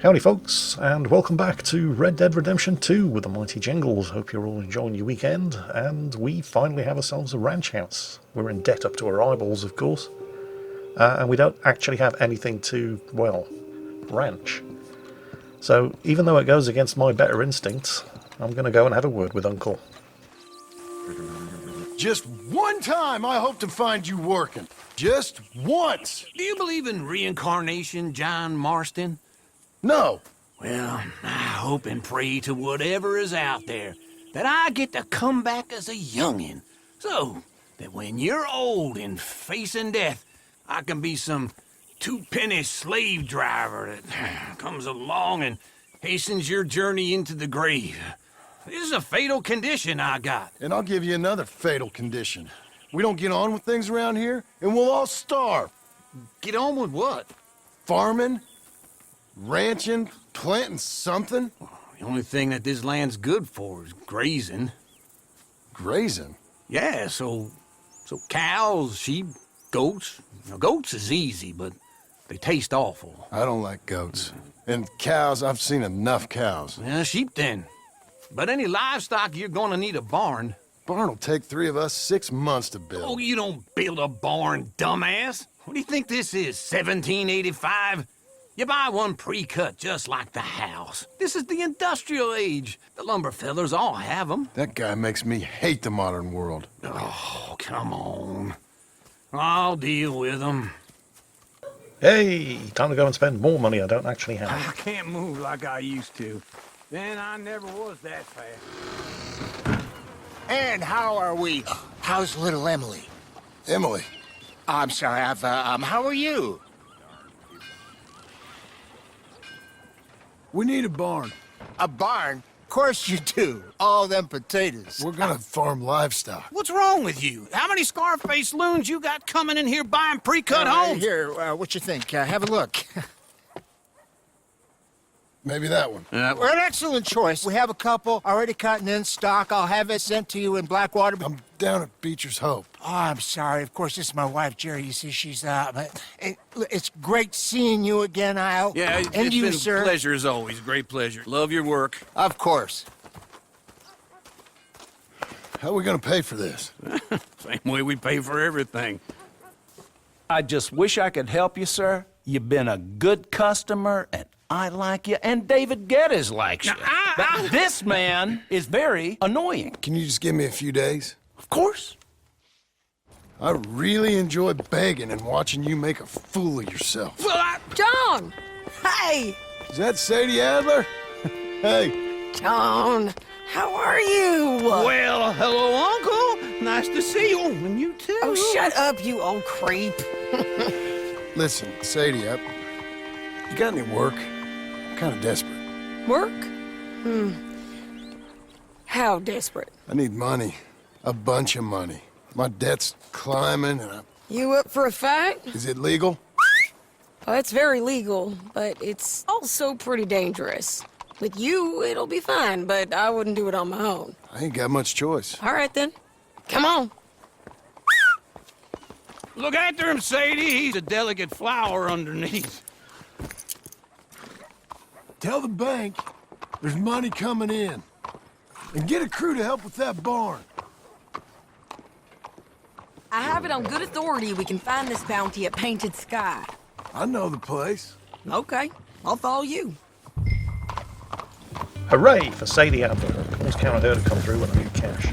Howdy folks, and welcome back to Red Dead Redemption 2 with the mighty Jingles. Hope you're all enjoying your weekend, and we finally have ourselves a ranch house. We're in debt up to our eyeballs, of course, and we don't actually have anything to, well, ranch. So, even though it goes against my better instincts, I'm going to go and have a word with Uncle. Just one time I hope to find you working. Just once. Do you believe in reincarnation, John Marston? No. Well, I hope and pray to whatever is out there that I get to come back as a youngin', so that when you're old and facing death, I can be some two-penny slave driver that comes along and hastens your journey into the grave. This is a fatal condition I got. And I'll give you another fatal condition. We don't get on with things around here, and we'll all starve. Get on with what? Farming, ranching, planting something. The only thing that this land's good for is grazing. Grazing? Yeah, so cows, sheep, goats. Now, goats is easy, but they taste awful. I don't like goats. And cows, I've seen enough cows. Yeah, sheep then. But any livestock, you're gonna need a barn. Barn will take 3 of us 6 months to build. Oh, you don't build a barn, dumbass. What do you think this is, 1785? You buy one pre-cut just like the house. This is the industrial age. The lumber fellers all have them. That guy makes me hate the modern world. Oh, come on. I'll deal with them. Hey, time to go and spend more money I don't actually have. I can't move like I used to. Then I never was that fast. And how are we? How's little Emily? Emily. I'm sorry, how are you? We need a barn. A barn? Of course you do. All them potatoes. We're gonna farm livestock. What's wrong with you? How many Scarface loons you got coming in here buying pre-cut homes? Here, what you think? Have a look. Maybe that one. We're an excellent choice. We have a couple already cut and in stock. I'll have it sent to you in Blackwater. I'm down at Beecher's Hope. Oh, I'm sorry. Of course, this is my wife, Jerry. You see, she's it's great seeing you again, Al. Yeah, and it's you, been sir. a pleasure as always. Great pleasure. Love your work. Of course. How are we gonna pay for this? Same way we pay for everything. I just wish I could help you, sir. You've been a good customer, and I like you, and David Geddes likes you. But this man is very annoying. Can you just give me a few days? Of course. I really enjoy begging and watching you make a fool of yourself. Well, John! Hey! Is that Sadie Adler? Hey. John, how are you? well, hello, Uncle. Nice to see you. And you too. Oh, shut up, you old creep. Listen, Sadie, you got any work? I'm kind of desperate. Work? How desperate? I need money. A bunch of money. My debt's climbing and You up for a fight? Is it legal? Well, it's very legal, but it's also pretty dangerous. With you, it'll be fine, but I wouldn't do it on my own. I ain't got much choice. All right, then. Come on. Look after him, Sadie. He's a delicate flower underneath. Tell the bank there's money coming in. And get a crew to help with that barn. I have it on good authority we can find this bounty at Painted Sky. I know the place. Okay, I'll follow you. Hooray for Sadie Adler. Always counted her to come through when I need cash.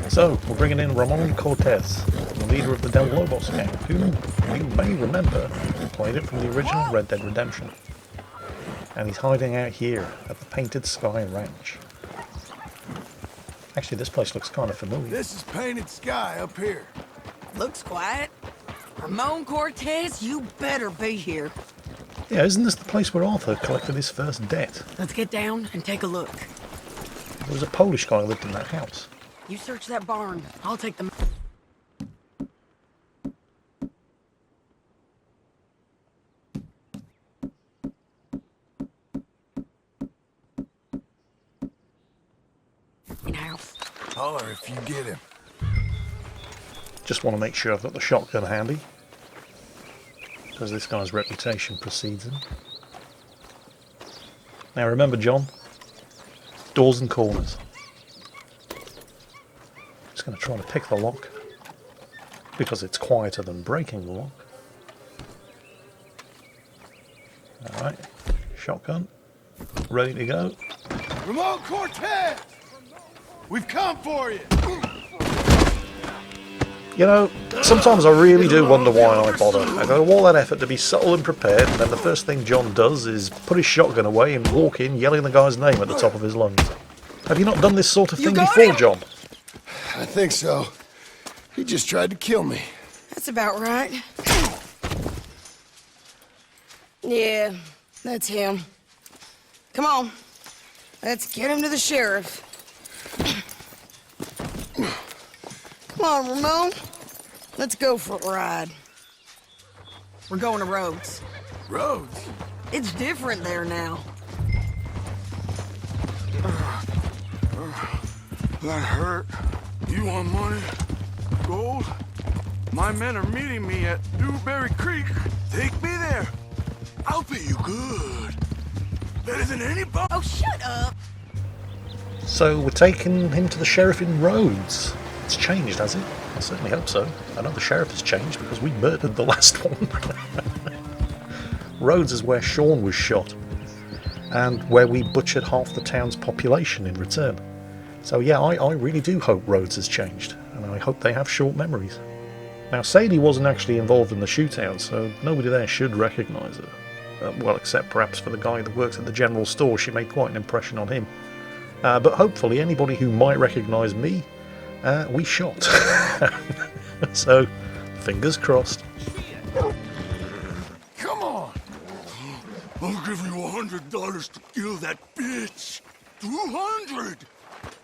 So, we're bringing in Ramon Cortez, the leader of the Del Lobos gang, who you may remember played it from the original Red Dead Redemption. And he's hiding out here at the Painted Sky Ranch. Actually, this place looks kind of familiar. This is Painted Sky up here. Looks quiet. Ramon Cortez, you better be here. Yeah, isn't this the place where Arthur collected his first debt? Let's get down and take a look. There was a Polish guy who lived in that house. You search that barn. I'll take the... In-house. Holler if you get him. Just want to make sure I've got the shotgun handy, because this guy's reputation precedes him. Now remember, John, doors and corners. Just going to try to pick the lock because it's quieter than breaking the lock. Alright, shotgun, ready to go. Ramon Cortez! We've come for you! You know, sometimes I really do wonder why I bother. I go to all that effort to be subtle and prepared, and then the first thing John does is put his shotgun away and walk in yelling the guy's name at the top of his lungs. Have you not done this sort of thing before, John? I think so. He just tried to kill me. That's about right. Yeah, that's him. Come on. Let's get him to the sheriff. Come on, Ramon. Let's go for a ride. We're going to Rhodes. Rhodes? It's different there now. That hurt. You want money? Gold? My men are meeting me at Newberry Creek. Take me there. I'll pay you good. Better than anybody. Oh, shut up! So we're taking him to the sheriff in Rhodes. It's changed, has it? I certainly hope so. I know the sheriff has changed because we murdered the last one. Rhodes is where Sean was shot, and where we butchered half the town's population in return. So yeah, I really do hope Rhodes has changed, and I hope they have short memories. Now, Sadie wasn't actually involved in the shootout, so nobody there should recognise her. Well, except perhaps for the guy that works at the general store. She made quite an impression on him. But hopefully anybody who might recognise me, we shot. So, fingers crossed. Come on. I'll give you $100 to kill that bitch. 200.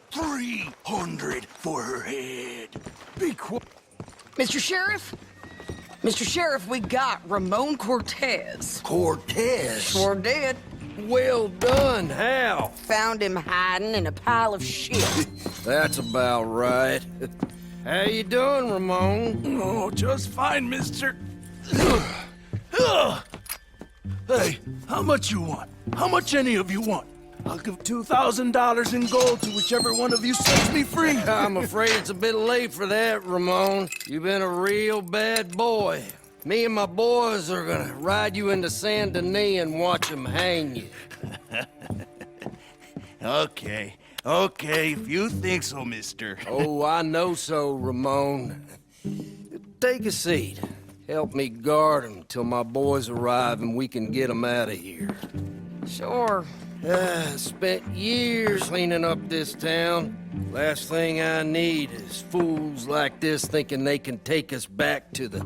300 for her head. Be quiet. Mr. Sheriff? Mr. Sheriff, we got Ramon Cortez. Cortez? Sure did. Well done, Hal. Found him hiding in a pile of shit. That's about right. How you doing, Ramon? Oh, just fine, mister. Hey, how much you want? How much any of you want? I'll give $2,000 in gold to whichever one of you sets me free. I'm afraid it's a bit late for that, Ramon. You've been a real bad boy. Me and my boys are gonna ride you into Saint Denis and watch them hang you. Okay, if you think so, mister. Oh, I know so, Ramon. Take a seat. Help me guard them till my boys arrive and we can get them out of here. Sure. Spent years cleaning up this town. Last thing I need is fools like this thinking they can take us back to the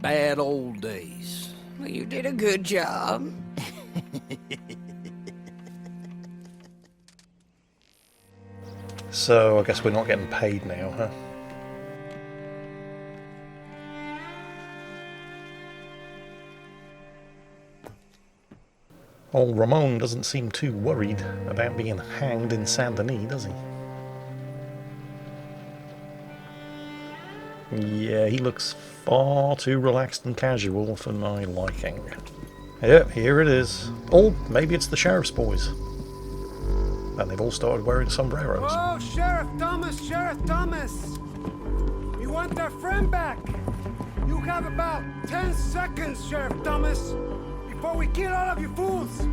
bad old days. Well, you did a good job. So I guess we're not getting paid now, huh? Old Ramon doesn't seem too worried about being hanged in Saint Denis, does he? Yeah, he looks far too relaxed and casual for my liking. Yep, here it is. Or maybe it's the sheriff's boys. And they've all started wearing sombreros. Oh, Sheriff Thomas, Sheriff Thomas! We want our friend back. You have about 10 seconds, Sheriff Thomas, before we kill all of you fools.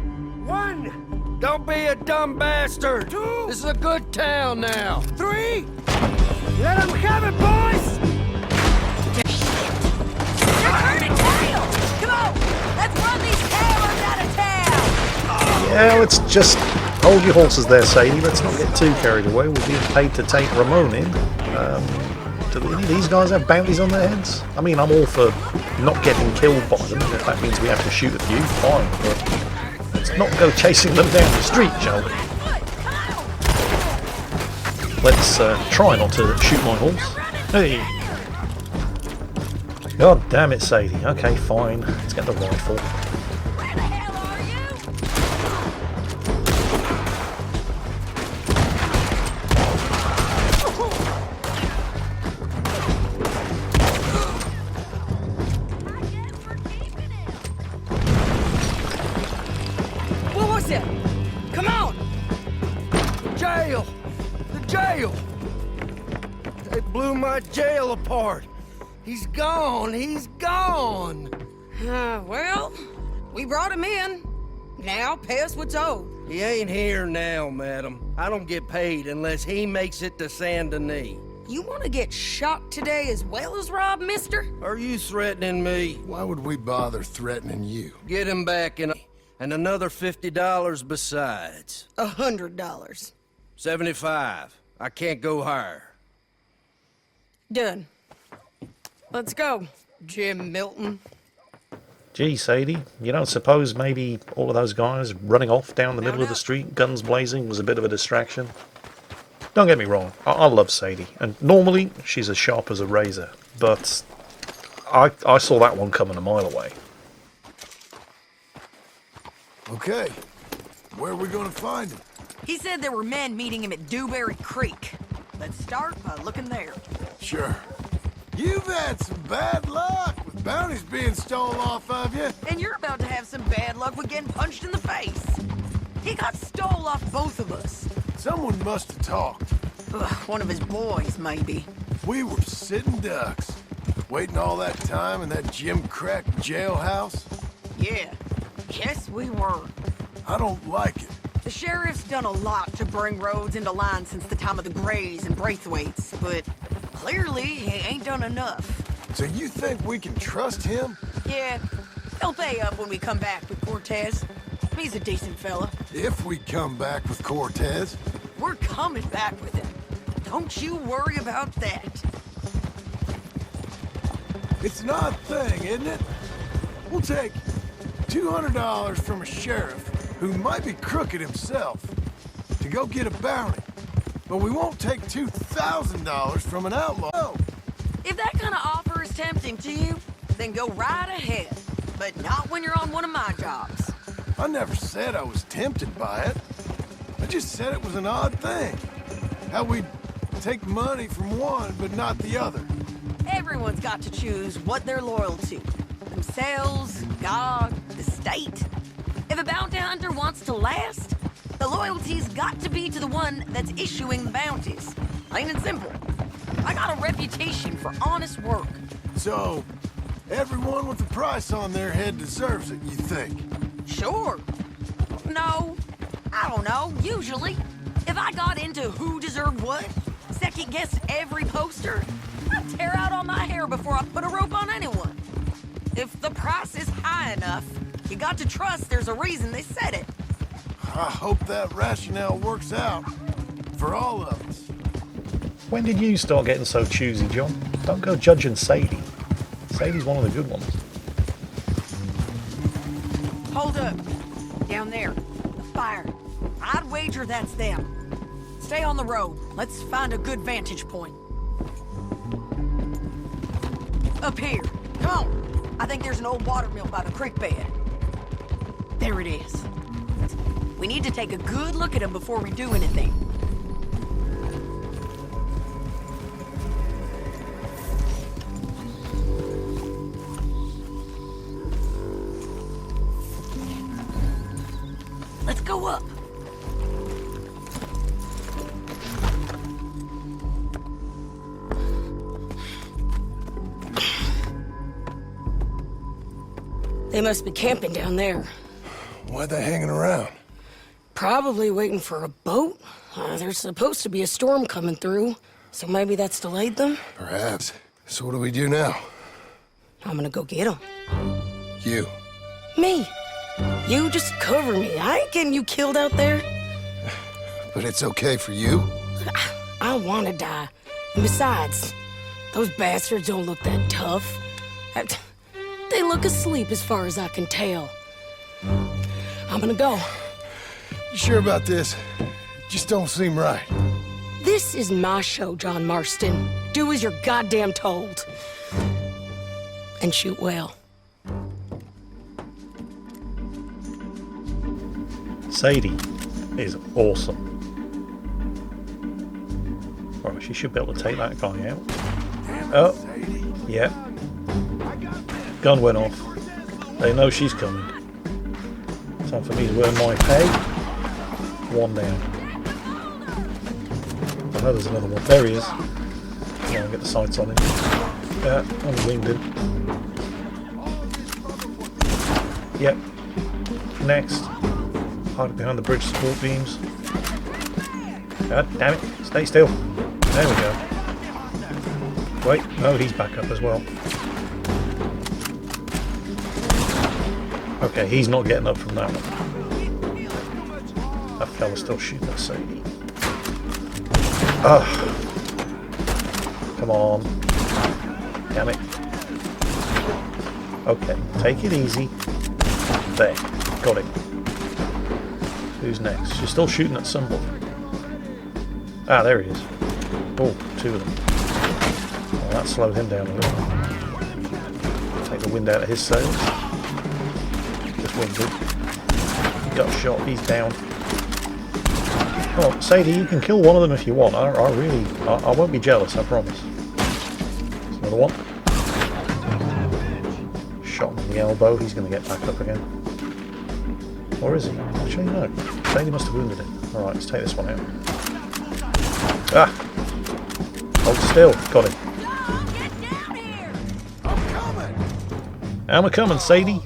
1. Don't be a dumb bastard! 2. This is a good town now. 3. Let them have it, boys! They're turning tail! Come on! Let's run these tailors out of town! Yeah, let's just hold your horses there, Sadie. Let's not get too carried away. We're being paid to take Ramon in. Do any of these guys have bounties on their heads? I mean, I'm all for not getting killed by them. If that means we have to shoot a few, fine. But let's not go chasing them down the street, shall we? Let's try not to shoot my horse. Hey! God damn it, Sadie. Okay, fine. Let's get the rifle. Where the hell are you? What was it? Come on! Jail! The jail! They blew my jail apart. He's gone. He's gone. Well, we brought him in. Now pay us what's owed. He ain't here now, madam. I don't get paid unless he makes it to Saint Denis. You want to get shot today as well as Rob, mister? Are you threatening me? Why would we bother threatening you? Get him back and another $50 besides. $100. 75. I can't go higher. Done. Let's go, Jim Milton. Gee, Sadie, you don't suppose maybe all of those guys running off down the middle of the street, guns blazing, was a bit of a distraction? Don't get me wrong, I love Sadie, and normally she's as sharp as a razor, but I saw that one coming a mile away. Okay, where are we gonna find him? He said there were men meeting him at Dewberry Creek. Let's start by looking there. Sure. You've had some bad luck with bounties being stolen off of you. And you're about to have some bad luck with getting punched in the face. He got stole off both of us. Someone must have talked. Ugh, one of his boys, maybe. We were sitting ducks, waiting all that time in that Jim Crack jailhouse. Yeah. Yes, we were. I don't like it. The sheriff's done a lot to bring roads into line since the time of the Grays and Braithwaites, but clearly he ain't done enough. So you think we can trust him? Yeah, he'll pay up when we come back with Cortez. He's a decent fella. If we come back with Cortez. We're coming back with him. Don't you worry about that. It's an odd thing, isn't it? We'll take $200 from a sheriff who might be crooked himself to go get a bounty. But we won't take $2,000 from an outlaw. No. If that kind of offer is tempting to you, then go right ahead. But not when you're on one of my jobs. I never said I was tempted by it. I just said it was an odd thing. How we take money from one but not the other. Everyone's got to choose what they're loyal to. Themselves, God, the state. If a bounty hunter wants to last, the loyalty's got to be to the one that's issuing the bounties. Plain and simple. I got a reputation for honest work. So, everyone with a price on their head deserves it, you think? Sure. No. I don't know, usually. If I got into who deserved what, second-guessed every poster, I'd tear out all my hair before I put a rope on anyone. If the price is high enough, you got to trust there's a reason they said it. I hope that rationale works out for all of us. When did you start getting so choosy, John? Don't go judging Sadie. Sadie's one of the good ones. Hold up. Down there. The fire. I'd wager that's them. Stay on the road. Let's find a good vantage point. Up here. Come on. I think there's an old water mill by the creek bed. There it is. We need to take a good look at him before we do anything. Let's go up. They must be camping down there. Why are they hanging around? Probably waiting for a boat. There's supposed to be a storm coming through, so maybe that's delayed them. Perhaps. So what do we do now? I'm gonna go get them. You. Me. You just cover me. I ain't getting you killed out there. But it's okay for you? I want to die. And besides, those bastards don't look that tough. They look asleep as far as I can tell. I'm gonna go. You sure about this? Just don't seem right. This is my show, John Marston. Do as you're goddamn told. And shoot well. Sadie is awesome. Right, she should be able to take that guy out. Oh, yeah. Gun went off. They know she's coming. Time for me to earn my pay. One down. I know there's another one. There he is. Come on, get the sights on him. Yeah, I'm winged him. Yep. Next. Hide behind the bridge support beams. God damn it. Stay still. There we go. Wait, no, he's back up as well. Okay, he's not getting up from that one. That fella's still shooting at Sadie. Ugh. Come on. Damn it. Okay, take it easy. There. Got it. Who's next? She's still shooting at somebody. Ah, there he is. Oh, two of them. Well, that slowed him down a little. Take the wind out of his sails. Just winded. Got shot, he's down. Oh, Sadie, you can kill one of them if you want. I won't be jealous, I promise. There's another one. Shot him in the elbow, he's going to get back up again. Or is he? Actually, no. Sadie must have wounded him. Alright, let's take this one out. Ah! Hold still. Got him. I'm a-coming, Sadie.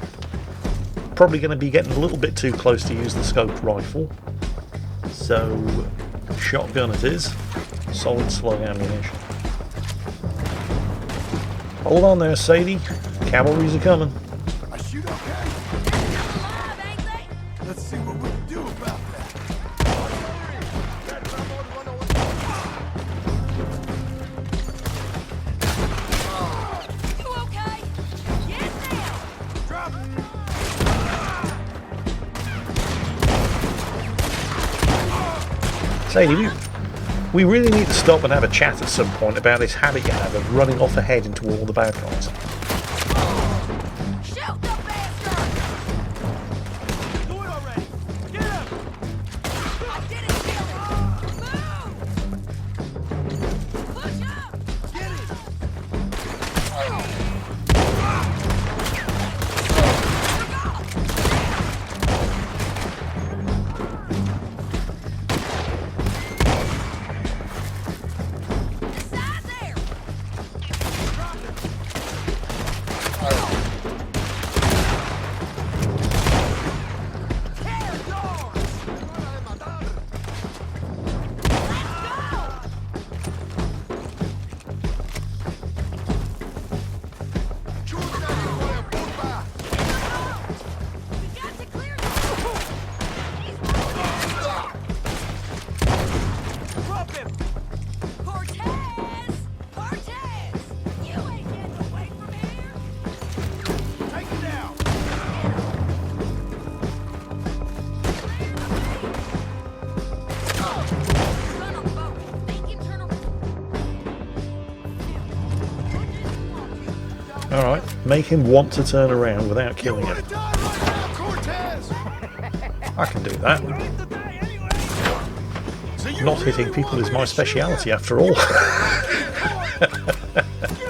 Probably going to be getting a little bit too close to use the scoped rifle. So, shotgun it is. Solid slug ammunition. Hold on there, Sadie. Cavalry's a-coming. I shoot okay? Let's see what we can do about that. You okay? Yes, ma'am. Drop it. Sadie, we really need to stop and have a chat at some point about this habit you have of running off ahead into all the bad guys. Shoot the bastard! Do it already. Get him. I didn't kill him! Move! Push up! Get it. Inside there! Tear yours! We got to clear Drop him. Cortez! Cortez! You ain't getting away from here! Take it down. Run on the boat. Make him turn around. Alright, make him want to turn around without killing You him. wanna die right now, Cortez? I can do that. So you Not really hitting people want is me my to shoot speciality him? after all. Get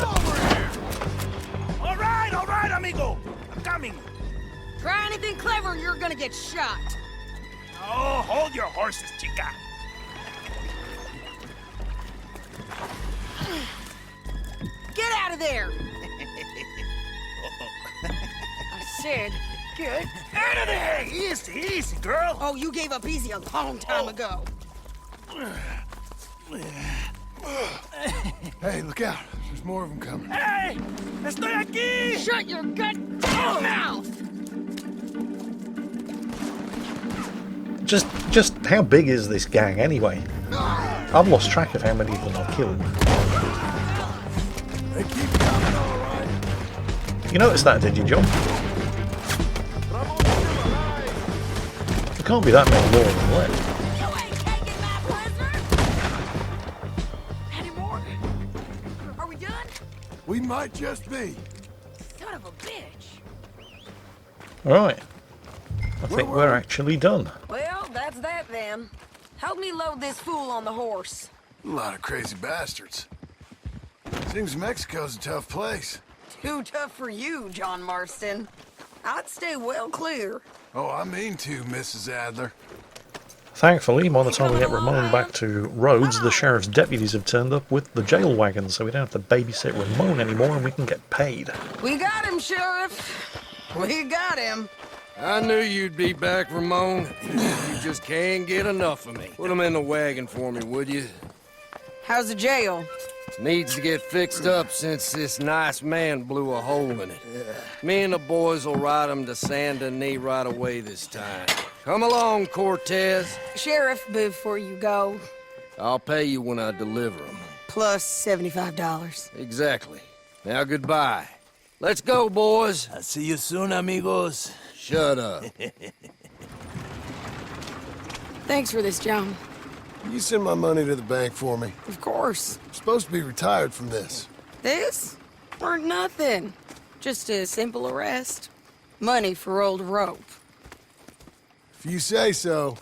over here. All right, amigo. I'm coming. Try anything clever and you're gonna get shot. Oh, hold your horses, chica. Get out of there! I said, get Out of there! Easy, easy, girl. Oh, you gave up easy a long time ago. Hey, look out. There's more of them coming. Hey, estoy aquí. Shut your goddamn mouth! Just how big is this gang anyway? I've lost track of how many of them I've killed. They keep coming, all right. You noticed that, did you, John? There can't be that many more of them left. You ain't taking my prisoner! Any more? Are we done? We might just be. Son of a bitch! Alright. I think were we're we? actually done. Well, that's that then. Help me load this fool on the horse. A lot of crazy bastards. Seems Mexico's a tough place. Too tough for you, John Marston. I'd stay well clear. Oh, I mean to, Mrs. Adler. Thankfully, by the time we get Ramon back to Rhodes, the sheriff's deputies have turned up with the jail wagon, so we don't have to babysit Ramon anymore and we can get paid. We got him, Sheriff. We got him. I knew you'd be back, Ramon. You just can't get enough of me. Put him in the wagon for me, would you? How's the jail? Needs to get fixed up since this nice man blew a hole in it. Me and the boys will ride him to Saint Denis right away this time. Come along, Cortez. Sheriff, before you go, I'll pay you when I deliver him. plus $75. Exactly. Now goodbye. Let's go, boys. I'll see you soon, amigos. Shut up. Thanks for this, John. You send my money to the bank for me. Of course. I'm supposed to be retired from this. This? Weren't nothing. Just a simple arrest. Money for old rope. If you say so.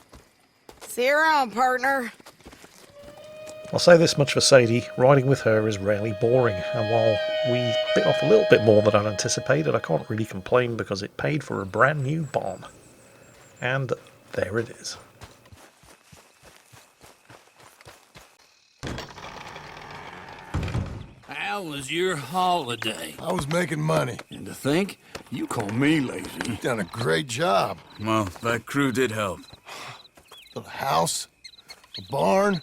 See you around, partner. I'll say this much for Sadie, riding with her is rarely boring, and while we bit off a little bit more than I'd anticipated, I can't really complain because it paid for a brand new bomb. And there it is. How was your holiday? I was making money. And to think, you call me lazy. You've done a great job. Well, that crew did help. Little house, a barn.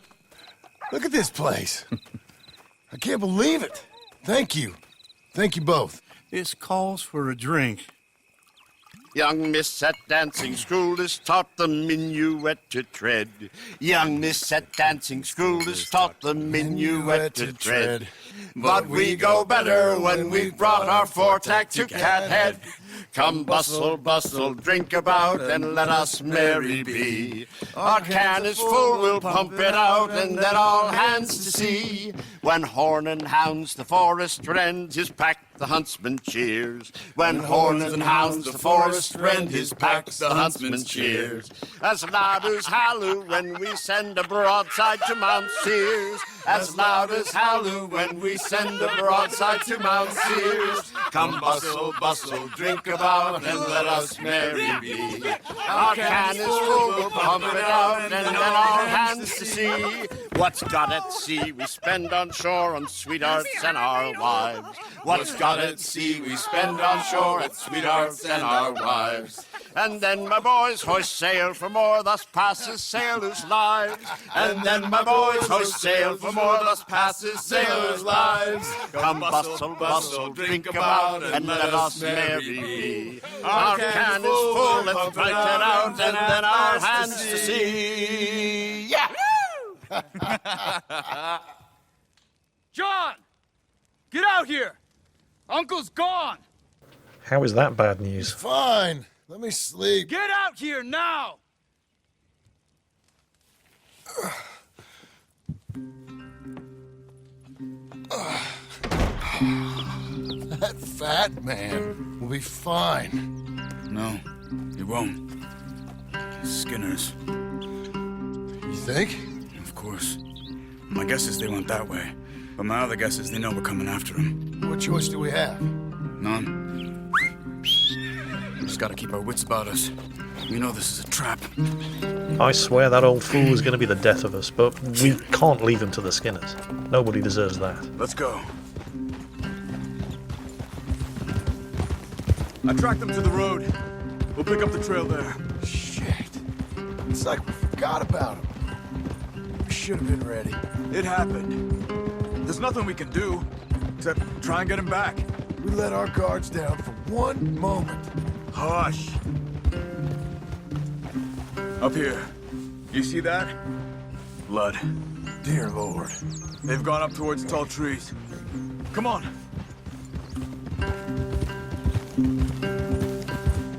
Look at this place. I can't believe it. Thank you. Thank you both. This calls for a drink. Young miss at dancing school is taught the minuet to tread. Young miss at dancing school is taught the minuet to tread. But we go better when we've brought our four-tack to Cathead. Come bustle, bustle, drink about, and let us merry be. Our can is full, we'll pump it out, and then all hands to sea. When horn and hounds the forest rend, his pack the huntsman cheers. When horn and hounds the forest rend, his pack the huntsman cheers. As loud as halloo when we send a broadside to Mount Sears. As loud as halloo when we send a broadside to Mount Sears. Come bustle, bustle, drink about, and let us merry be. Our can is full, we'll pump it out, and then all hands to sea. What's got at sea we spend on shore on sweethearts and our wives. What's got at sea we spend on shore at sweethearts and our wives. And then my boys hoist sail for more, thus passes sailors' lives. And then my boys hoist sail for more, thus passes sailors' lives. Come bustle, bustle, drink about, and let us merry be. Our can is full, let's fight it out, and then our hands to sea. Yeah! John! Get out here! Uncle's gone! How is that bad news? Fine. Let me sleep. Get out here now! That fat man will be fine. No, he won't. Skinner's. You think? Of course. My guess is they went that way. But my other guess is they know we're coming after them. What choice do we have? None. Just gotta keep our wits about us. We know this is a trap. I swear that old fool is going to be the death of us, but we can't leave him to the Skinners. Nobody deserves that. Let's go. I tracked them to the road. We'll pick up the trail there. Shit. It's like we forgot about him. We should have been ready. It happened. There's nothing we can do, except try and get him back. We let our guards down for one moment. Hush. Up here. You see that? Blood. Dear Lord. They've gone up towards the tall trees. Come on.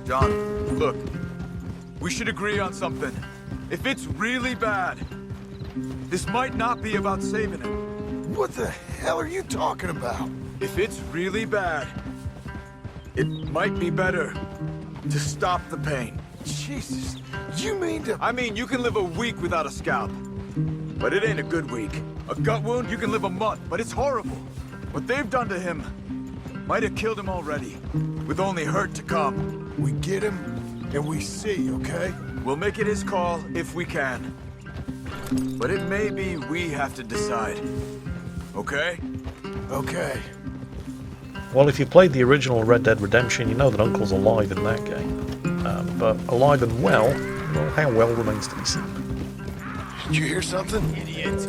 John, look. We should agree on something. If it's really bad, this might not be about saving him. What the hell are you talking about? If it's really bad, it might be better to stop the pain. Jesus, you mean to... I mean, you can live a week without a scalp, but it ain't a good week. A gut wound, you can live a month, but it's horrible. What they've done to him might have killed him already, with only hurt to come. We get him, and we see, okay? We'll make it his call if we can. But it may be we have to decide. Okay? Okay. Well, if you played the original Red Dead Redemption, you know that Uncle's alive in that game. But alive and well, how well remains to be seen. Did you hear something? Idiot.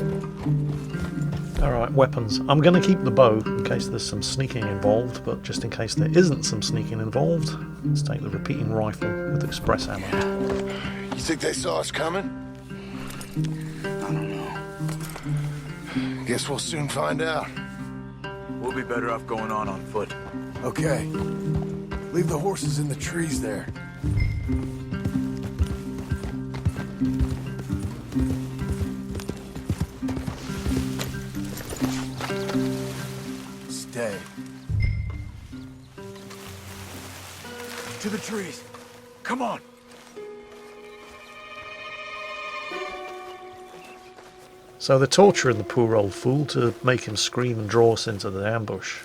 Alright, weapons. I'm going to keep the bow in case there's some sneaking involved, but just in case there isn't some sneaking involved, let's take the repeating rifle with express ammo. You think they saw us coming? I don't know. Guess we'll soon find out. We'll be better off going on foot. Okay. Leave the horses in the trees there. Stay. To the trees. Come on. So they're torturing the poor old fool to make him scream and draw us into the ambush.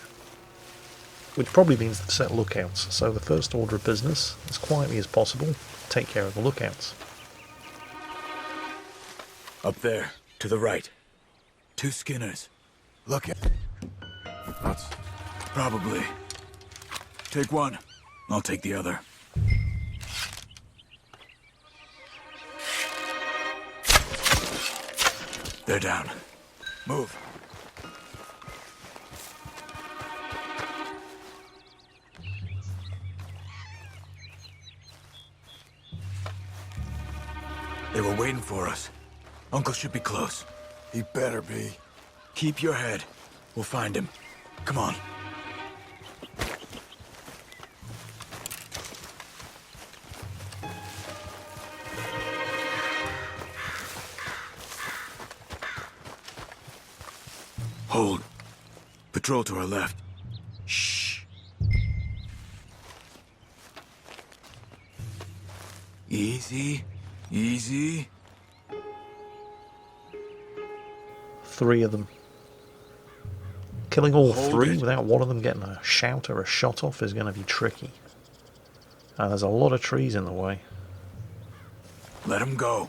Which probably means they've set lookouts, so the first order of business, as quietly as possible, take care of the lookouts. Up there, to the right. 2 Skinners. Look at... That's... Probably. Take one. I'll take the other. They're down. Move. They were waiting for us. Uncle should be close. He better be. Keep your head. We'll find him. Come on. Hold. Patrol to our left. Shh. Easy. Easy. 3 of them. Killing all Hold 3 it. without one of them getting a shout or a shot off is going to be tricky. There's a lot of trees in the way. Let him go.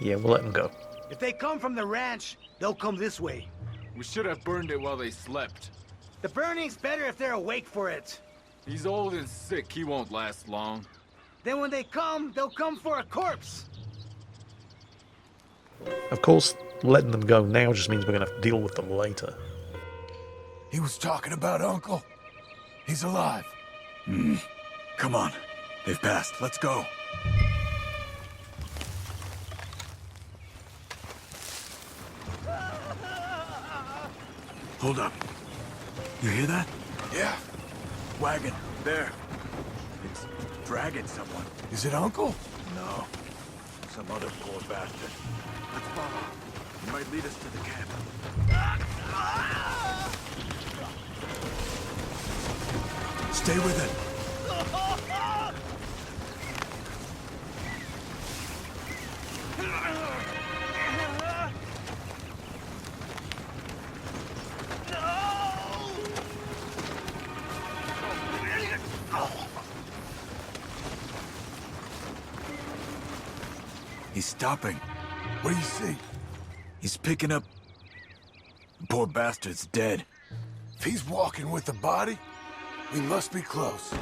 Yeah, we'll let them go. If they come from the ranch, they'll come this way. We should have burned it while they slept. The burning's better if they're awake for it. He's old and sick, he won't last long. Then when they come, they'll come for a corpse. Of course, letting them go now just means we're going to have to deal with them later. He was talking about Uncle. He's alive. Come on. They've passed. Let's go. Hold up. You hear that? Yeah. Wagon. There. It's dragging someone. Is it Uncle? No. Some other poor bastard. Let's follow. He might lead us to the camp. Stay with it. He's stopping. What do you see? He's picking up... Poor bastard's dead. If he's walking with the body, we must be close.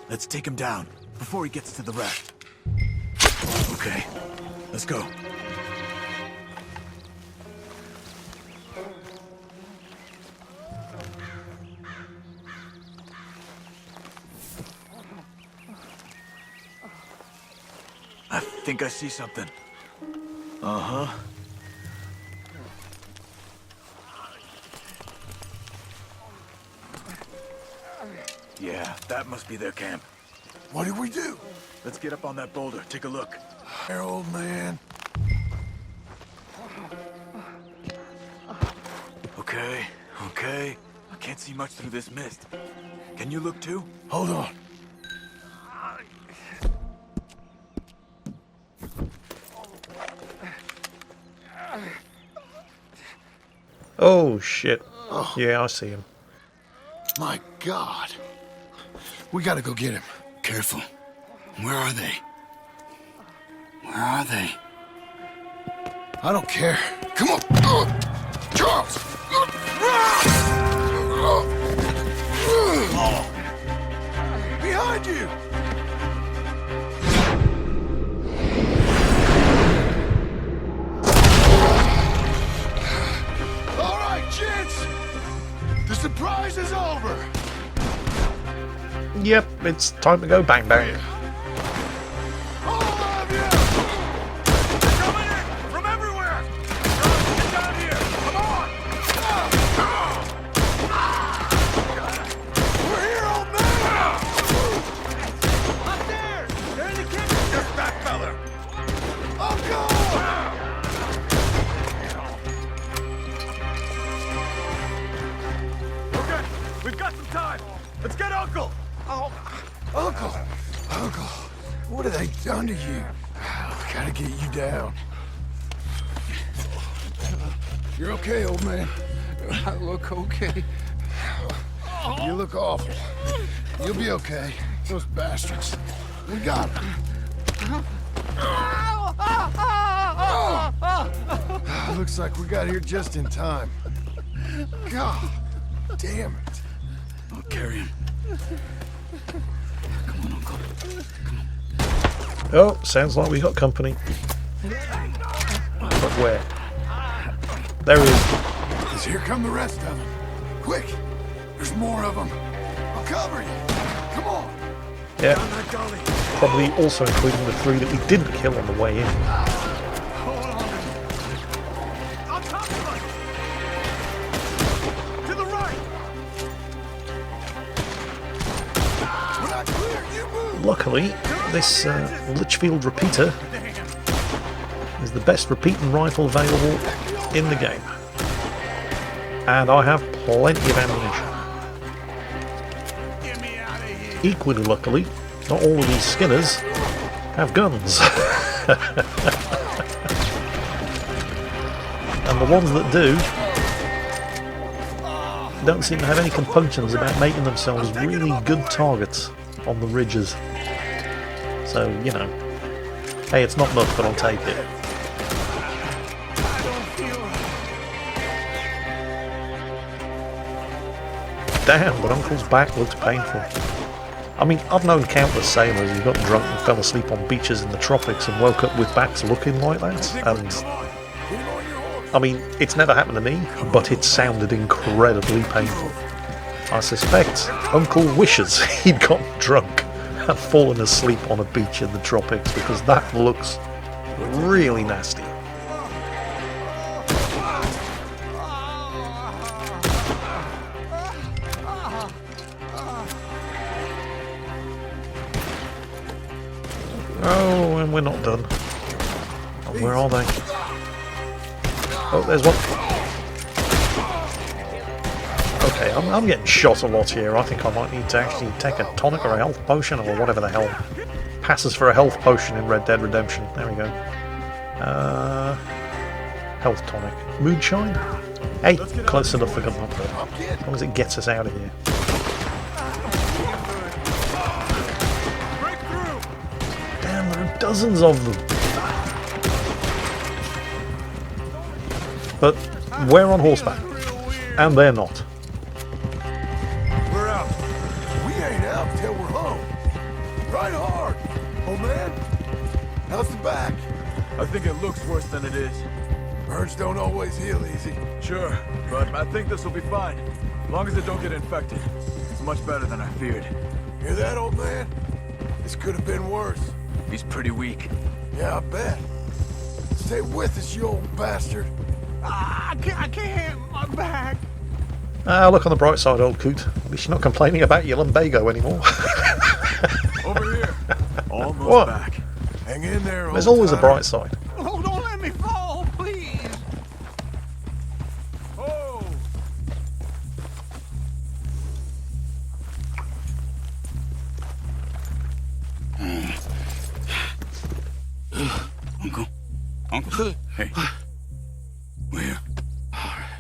Let's take him down before he gets to the raft. Okay, let's go. I think I see something. Uh-huh. Yeah, that must be their camp. What do we do? Let's get up on that boulder, take a look. Here, old man. Okay, okay. I can't see much through this mist. Can you look too? Hold on. Oh, shit. Yeah, I see him. My God. We gotta go get him. Careful. Where are they? Where are they? I don't care. Come on! Charles! Behind you! All right, gents! The surprise is over! Yep, it's time to go bang bang. All of you! They're coming in from everywhere! Get down here! Come on! We're here, old man! Up there! They're in the kitchen! Just back, fella! I'll go! Okay, we've got some time. Let's get Uncle. Oh, Uncle! Uncle, what have they done to you? I gotta get you down. You're okay, old man. I look okay. You look awful. You'll be okay. Those bastards. We got them. Looks like we got here just in time. God damn it. I'll carry him. Come on, Uncle. Oh, sounds like we got company. But where? There he is. 'Cause here come the rest of them. Quick! There's more of them. I'll cover you. Come on. Yeah. Probably also including the 3 that we didn't kill on the way in. On top of us! To the right! We're not clear. You move. Luckily, this Litchfield repeater is the best repeating rifle available in the game. And I have plenty of ammunition. Equally luckily, not all of these skinners have guns. And the ones that do don't seem to have any compunctions about making themselves really good targets on the ridges. So, you know, hey, it's not much, but I'll take it. Damn, but Uncle's back looks painful. I mean, I've known countless sailors who got drunk and fell asleep on beaches in the tropics and woke up with backs looking like that, and I mean, it's never happened to me, but it sounded incredibly painful. I suspect Uncle wishes he'd gotten drunk and fallen asleep on a beach in the tropics, because that looks really nasty. Oh, and we're not done. Oh, where are they? Oh, there's one. Okay, I'm getting shot a lot here. I think I might need to actually take a tonic or a health potion or whatever the hell passes for a health potion in Red Dead Redemption. There we go. Health tonic. Moonshine? Hey, close enough for gunpowder. As long as it gets us out of here. Damn, there are dozens of them. But we're on horseback, and they're not. We're out. We ain't out till we're home. Ride hard, old man. How's the back? I think it looks worse than it is. Burns don't always heal easy. Sure, but I think this will be fine. As long as it don't get infected. It's much better than I feared. Hear that, old man? This could have been worse. He's pretty weak. Yeah, I bet. Stay with us, you old bastard. I can't. My back. Look on the bright side, old coot. At least you're not complaining about your lumbago anymore. Over here. Almost What? back. Hang in there, old There's always a timer. bright side. Oh, don't let me fall, please. Oh! Uncle? Hey. We're here. All right.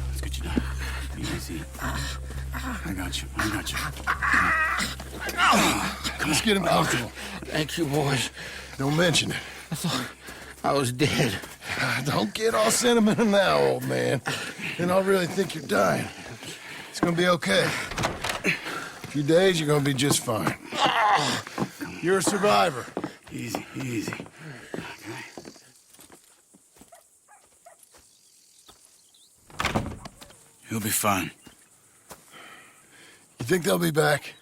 Let's get you down. Easy. I got you. Let's get him comfortable. Thank you, boys. Don't mention it. I thought I was dead. Don't get all sentimental now, old man. Then I'll really think you're dying. It's gonna be okay. A few days, you're gonna be just fine. You're a survivor. Easy. He'll be fine. You think they'll be back?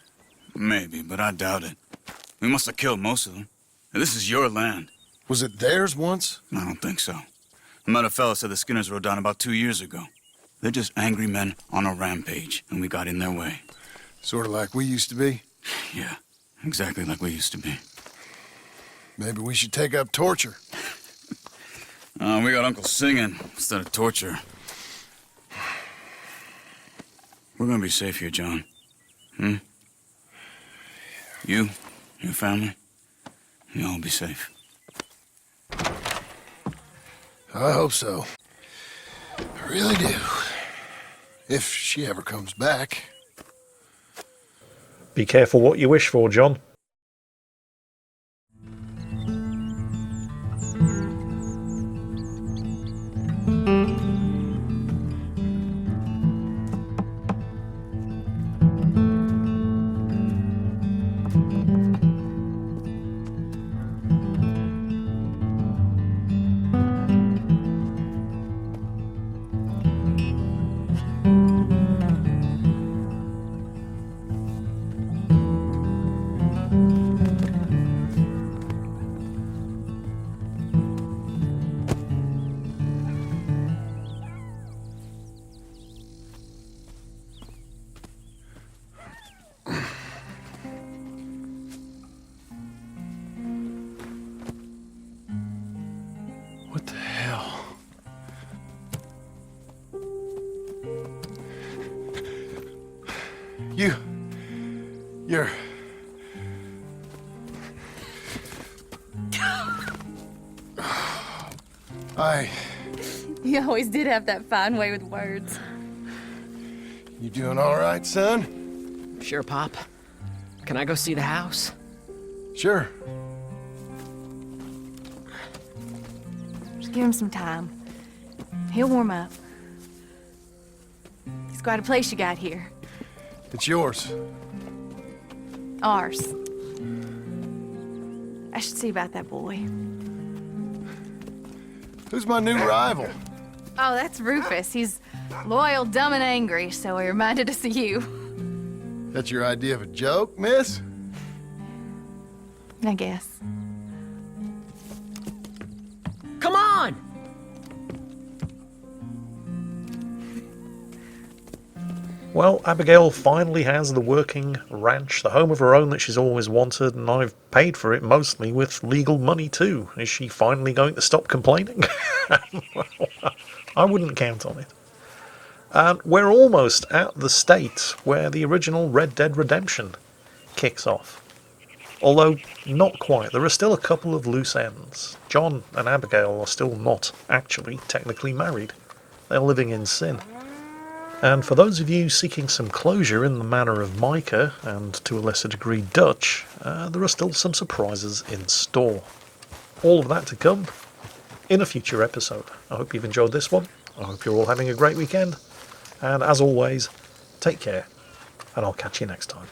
Maybe, but I doubt it. We must have killed most of them. This is your land. Was it theirs once? I don't think so. I met a fella said the Skinners rode down about 2 years ago. They're just angry men on a rampage, and we got in their way. Sort of like we used to be? Yeah, exactly like we used to be. Maybe we should take up torture. We got Uncle singing instead of torture. We're gonna be safe here, John. You, your family, you'll all be safe. I hope so. I really do. If she ever comes back. Be careful what you wish for, John. What the hell? You're... You always did have that fine way with words. You doing all right, son? Sure, Pop. Can I go see the house? Sure. Just give him some time. He'll warm up. It's quite a place you got here. It's yours. Ours. I should see about that boy. Who's my new rival? Oh, that's Rufus. He's loyal, dumb, and angry, so he reminded us of you. That's your idea of a joke, miss? I guess. Come on! Well, Abigail finally has the working ranch, the home of her own that she's always wanted, and I've paid for it mostly with legal money too. Is she finally going to stop complaining? Well, I wouldn't count on it. And we're almost at the state where the original Red Dead Redemption kicks off. Although, not quite. There are still a couple of loose ends. John and Abigail are still not actually technically married. They're living in sin. And for those of you seeking some closure in the manner of Micah, and to a lesser degree Dutch, there are still some surprises in store. All of that to come in a future episode. I hope you've enjoyed this one. I hope you're all having a great weekend. And as always, take care, and I'll catch you next time.